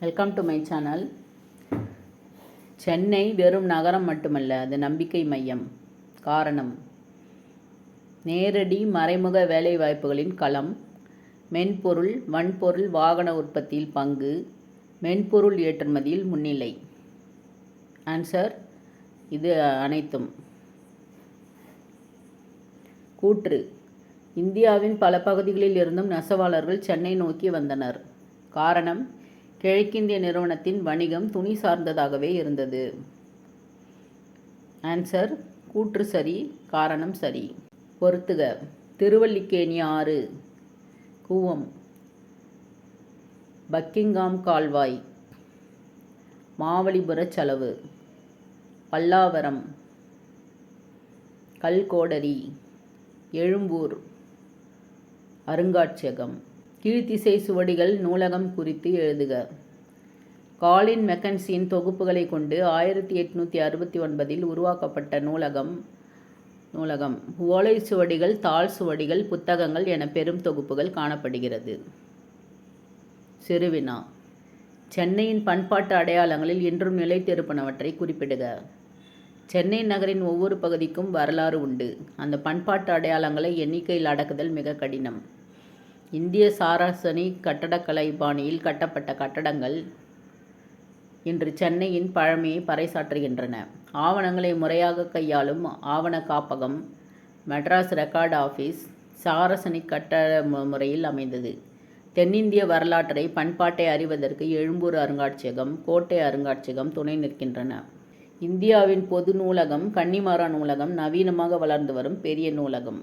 Welcome to my channel. Chennai வெறும் நகரம் மட்டுமல்ல, அது நம்பிக்கை மையம். காரணம், நேரடி மறைமுக வேலைவாய்ப்புகளின் களம். மென்பொருள், வன்பொருள், வாகன உற்பத்தியில் பங்கு, மென்பொருள் ஏற்றுமதியில் முன்னிலை. ஆன்சர் இது அனைத்தும். கூற்று: இந்தியாவின் பல பகுதிகளில் இருந்தும் நெசவாளர்கள் சென்னை நோக்கி வந்தனர். காரணம், கிழக்கிந்திய நிறுவனத்தின் வணிகம் துணி சார்ந்ததாகவே இருந்தது. ஆன்சர் கூற்று சரி, காரணம் சரி. பொறுத்துக: திருவல்லிக்கேணி ஆறு, கூவம், பக்கிங்காம் கால்வாய், மாவலிபுர செலவு, பல்லாவரம், கல்கோடரி, எழும்பூர் அருங்காட்சியகம். கீழ்த்திசை சுவடிகள் நூலகம் குறித்து எழுதுக. காலின் மெக்கன்சியின் தொகுப்புகளை கொண்டு 1869 உருவாக்கப்பட்ட நூலகம் ஓலை சுவடிகள், தாள் சுவடிகள், புத்தகங்கள் என பெரும் தொகுப்புகள் காணப்படுகிறது. சிறுவினா: சென்னையின் பண்பாட்டு அடையாளங்களில் இன்றும் நிலைத்திருப்பனவற்றை குறிப்பிடுக. சென்னை நகரின் ஒவ்வொரு பகுதிக்கும் வரலாறு உண்டு. அந்த பண்பாட்டு அடையாளங்களை எண்ணிக்கையில் அடக்குதல் மிக கடினம். இந்திய சாராசனி கட்டடக்கலை பாணியில் கட்டப்பட்ட கட்டடங்கள் இன்று சென்னையின் பழமையை பறைசாற்றுகின்றன. ஆவணங்களை முறையாக கையாளும் ஆவண காப்பகம், மெட்ராஸ் ரெக்கார்டு ஆஃபீஸ் சாரசனிக் கட்டட முறையில் அமைந்தது. தென்னிந்திய வரலாற்றை, பண்பாட்டை அறிவதற்கு எழும்பூர் அருங்காட்சியகம், கோட்டை அருங்காட்சியகம் துணை நிற்கின்றன. இந்தியாவின் பொது நூலகம் கன்னிமாரா நூலகம் நவீனமாக வளர்ந்து வரும் பெரிய நூலகம்.